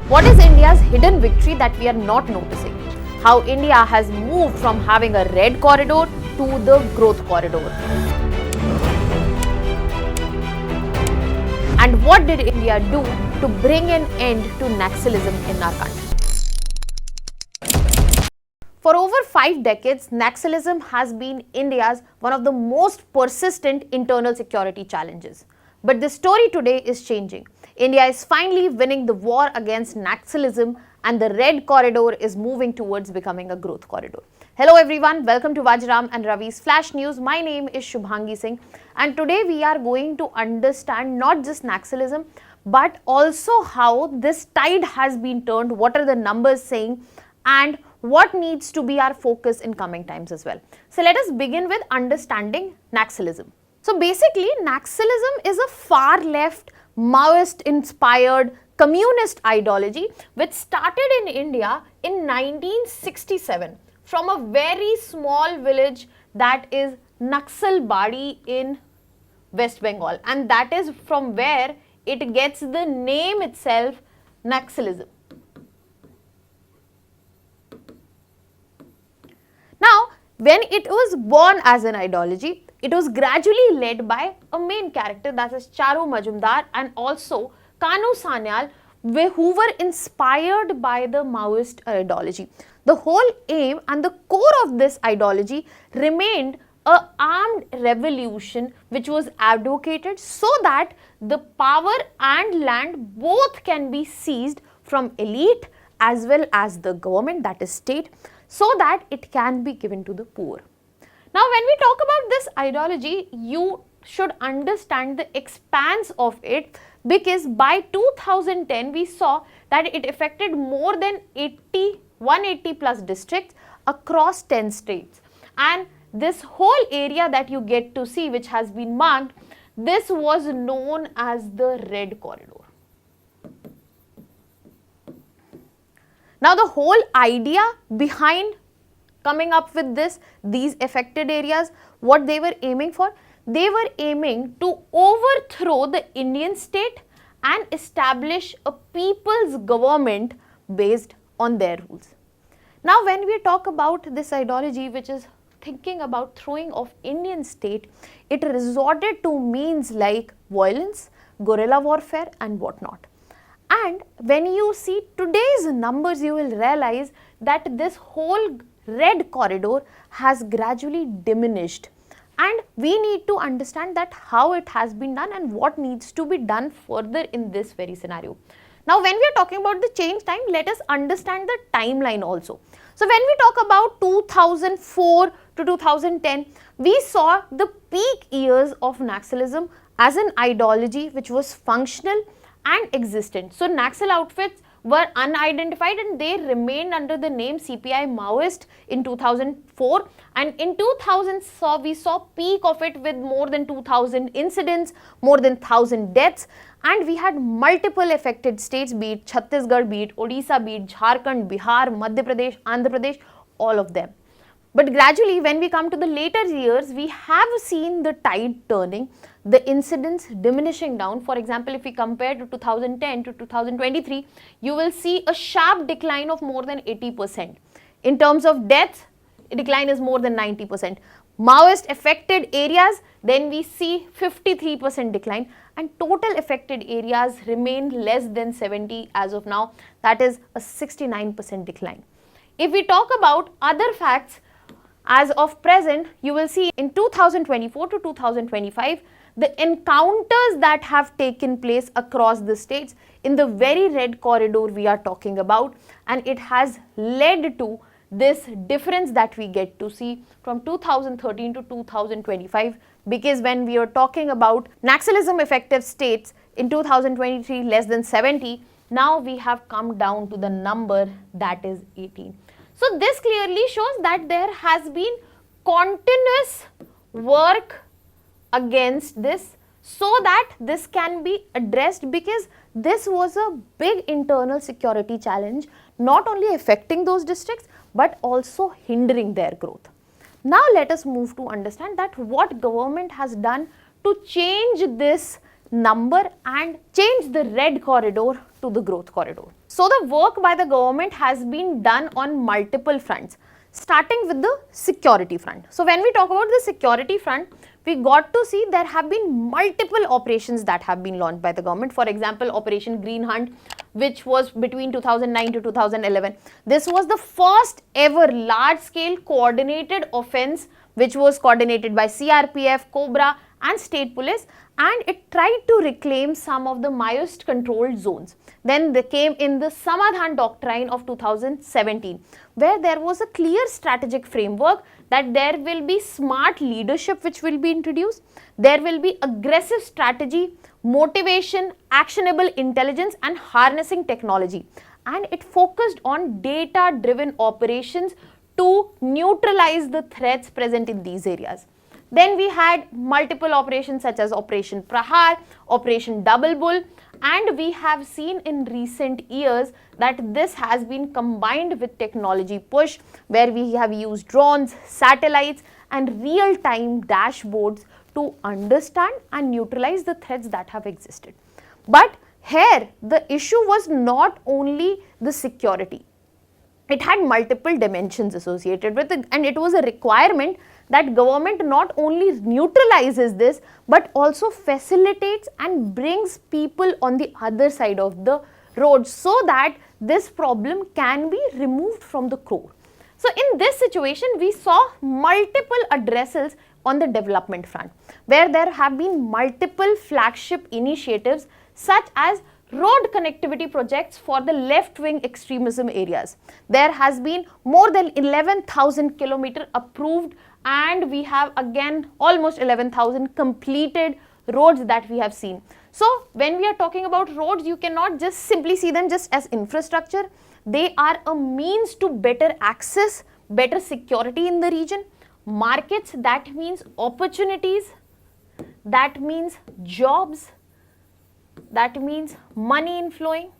What is India's hidden victory that we are not noticing? How India has moved from having a red corridor to the growth corridor. And what did India do to bring an end to Naxalism in our country? For over 5 decades, Naxalism has been India's one of the most persistent internal security challenges. But the story today is changing. India is finally winning the war against Naxalism and the red corridor is moving towards becoming a growth corridor. Hello everyone, welcome to Vajiram and Ravi's Flash News. My name is Shubhangi Singh and today we are going to understand not just Naxalism but also how this tide has been turned, what are the numbers saying and what needs to be our focus in coming times as well. So let us begin with understanding Naxalism. So basically, Naxalism is a far left, Maoist-inspired communist ideology which started in India in 1967 from a very small village that is Naxalbari in West Bengal, and that is from where it gets the name itself, Naxalism. Now, when it was born as an ideology, it was gradually led by a main character, that is Charu Majumdar, and also Kanu Sanyal, who were inspired by the Maoist ideology. The whole aim and the core of this ideology remained an armed revolution which was advocated so that the power and land both can be seized from elite as well as the government, that is state, so that it can be given to the poor. Now, when we talk about this ideology, you should understand the expanse of it, because by 2010 we saw that it affected more than 180 plus districts across 10 states, and this whole area that you get to see which has been marked, this was known as the red corridor. Now, the whole idea behind coming up with these affected areas, what they were aiming for? They were aiming to overthrow the Indian state and establish a people's government based on their rules. Now, when we talk about this ideology which is thinking about throwing off Indian state, it resorted to means like violence, guerrilla warfare and whatnot. And when you see today's numbers, you will realize that this whole red corridor has gradually diminished, and we need to understand that how it has been done and what needs to be done further in this very scenario. Now, when we are talking about the change time, let us understand the timeline also. So, when we talk about 2004 to 2010, we saw the peak years of Naxalism as an ideology which was functional and existent. So, Naxal outfits were unidentified and they remained under the name CPI Maoist in 2004, and in 2000 we saw peak of it with more than 2000 incidents, more than 1000 deaths, and we had multiple affected states, be it Chhattisgarh, be it Odisha, be it Jharkhand, Bihar, Madhya Pradesh, Andhra Pradesh, all of them. But gradually, when we come to the later years, we have seen the tide turning, the incidents diminishing down. For example, if we compare to 2010 to 2023, you will see a sharp decline of more than 80%. In terms of deaths, decline is more than 90%. Maoist affected areas, then we see 53% decline, and total affected areas remain less than 70 as of now, that is a 69% decline. If we talk about other facts, as of present, you will see in 2024 to 2025, the encounters that have taken place across the states in the very red corridor we are talking about, and it has led to this difference that we get to see from 2013 to 2025, because when we are talking about Naxalism effective states in 2023 less than 70, now we have come down to the number that is 18. So, this clearly shows that there has been continuous work against this so that this can be addressed, because this was a big internal security challenge, not only affecting those districts but also hindering their growth. Now, let us move to understand that what government has done to change this number and change the red corridor to the growth corridor. So the work by the government has been done on multiple fronts, starting with the security front. So when we talk about the security front, we got to see there have been multiple operations that have been launched by the government. For example, Operation Green Hunt, which was between 2009 to 2011. This was the first ever large-scale coordinated offense which was coordinated by CRPF, Cobra and State Police, and it tried to reclaim some of the Maoist controlled zones. Then they came in the Samadhan Doctrine of 2017, where there was a clear strategic framework that there will be smart leadership which will be introduced, there will be aggressive strategy, motivation, actionable intelligence and harnessing technology, and it focused on data-driven operations to neutralize the threats present in these areas. Then we had multiple operations such as Operation Prahar, Operation Double Bull, and we have seen in recent years that this has been combined with technology push, where we have used drones, satellites and real-time dashboards to understand and neutralize the threats that have existed. But here the issue was not only the security. It had multiple dimensions associated with it, and it was a requirement that government not only neutralizes this but also facilitates and brings people on the other side of the road so that this problem can be removed from the core. So in this situation, we saw multiple addresses on the development front, where there have been multiple flagship initiatives such as road connectivity projects for the left-wing extremism areas. There has been more than 11,000 kilometers approved, and we have again almost 11,000 completed roads that we have seen. So when we are talking about roads, you cannot just simply see them just as infrastructure. They are a means to better access, better security in the region. Markets, that means opportunities, that means jobs, that means money inflowing.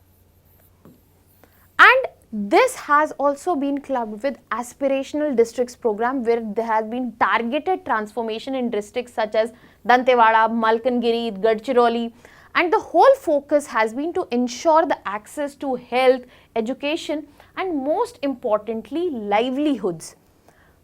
And this has also been clubbed with aspirational districts program, where there has been targeted transformation in districts such as Dantewada, Malkangiri, Gadchiroli, and the whole focus has been to ensure the access to health, education and most importantly livelihoods.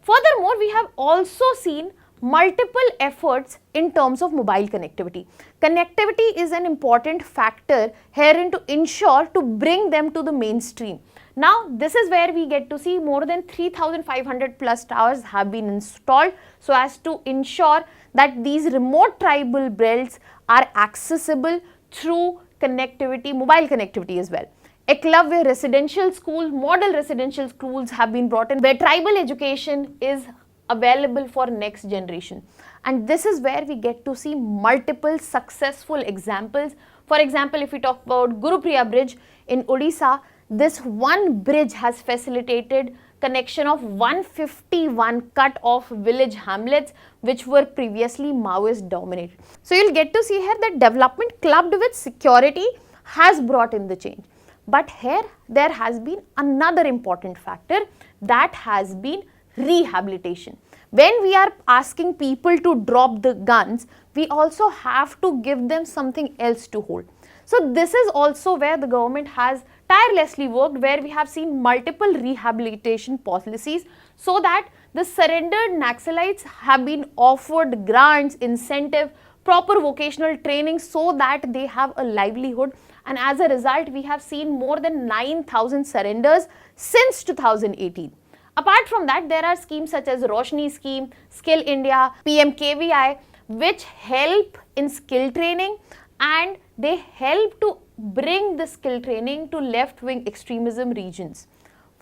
Furthermore, we have also seen multiple efforts in terms of mobile connectivity. Connectivity is an important factor herein to ensure to bring them to the mainstream. Now, this is where we get to see more than 3,500 plus towers have been installed so as to ensure that these remote tribal belts are accessible through connectivity, mobile connectivity as well. Eklavya residential school, model residential schools have been brought in, where tribal education is available for next generation. And this is where we get to see multiple successful examples. For example, if we talk about Gurupriya Bridge in Odisha, this one bridge has facilitated connection of 151 cut-off village hamlets which were previously Maoist dominated. So you'll get to see here that development clubbed with security has brought in the change. But here there has been another important factor, that has been rehabilitation. When we are asking people to drop the guns, we also have to give them something else to hold. So this is also where the government has tirelessly worked, where we have seen multiple rehabilitation policies so that the surrendered Naxalites have been offered grants, incentive, proper vocational training so that they have a livelihood, and as a result we have seen more than 9,000 surrenders since 2018. Apart from that, there are schemes such as Roshni scheme, Skill India, PMKVI, which help in skill training, and they help to bring the skill training to left-wing extremism regions.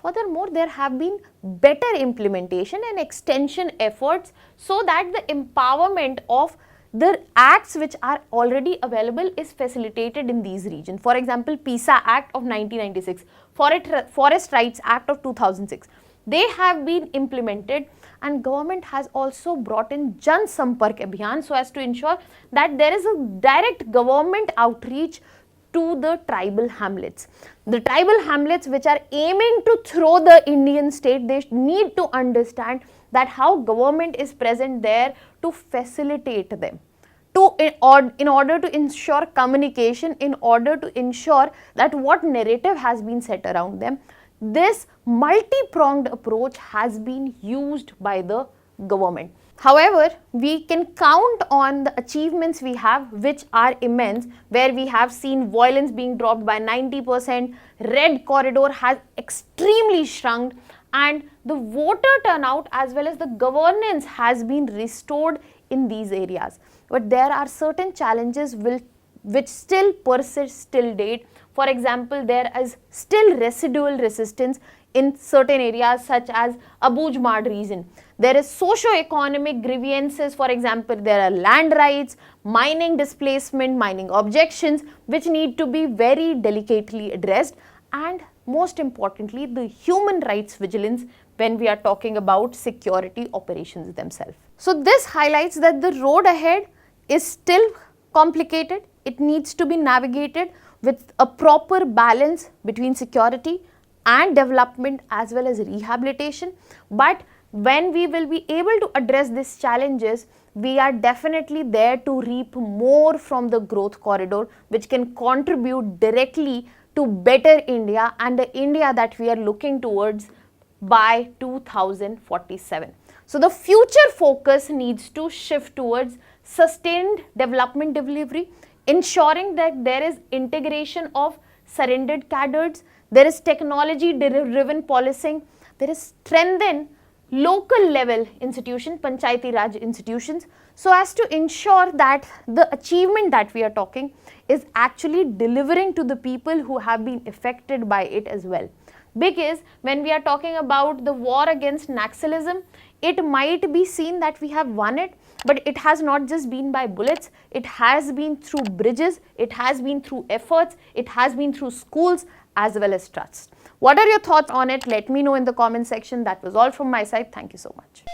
Furthermore, there have been better implementation and extension efforts so that the empowerment of the acts which are already available is facilitated in these regions. For example, PISA Act of 1996, Forest Rights Act of 2006. They have been implemented, and government has also brought in Jan Sampark Abhiyan so as to ensure that there is a direct government outreach to the tribal hamlets. The tribal hamlets which are aiming to throw the Indian state, they need to understand that how government is present there to facilitate them. in order to ensure communication, in order to ensure that what narrative has been set around them. This multi-pronged approach has been used by the government. However, we can count on the achievements we have, which are immense, where we have seen violence being dropped by 90%, red corridor has extremely shrunk, and the voter turnout as well as the governance has been restored in these areas. But there are certain challenges which still persist till date. For example, there is still residual resistance in certain areas such as Abuj-Mad region. There is socio-economic grievances, for example, there are land rights, mining displacement, mining objections, which need to be very delicately addressed, and most importantly, the human rights vigilance when we are talking about security operations themselves. So this highlights that the road ahead is still complicated. It needs to be navigated with a proper balance between security and development as well as rehabilitation. But when we will be able to address these challenges, we are definitely there to reap more from the growth corridor, which can contribute directly to better India and the India that we are looking towards by 2047. So the future focus needs to shift towards sustained development delivery, ensuring that there is integration of surrendered cadres, there is technology driven policing, there is strengthened local level institution, Panchayati Raj institutions, so as to ensure that the achievement that we are talking is actually delivering to the people who have been affected by it as well. Because when we are talking about the war against Naxalism, it might be seen that we have won it, but it has not just been by bullets, it has been through bridges, it has been through efforts, it has been through schools as well as trusts. What are your thoughts on it? Let me know in the comment section. That was all from my side. Thank you so much.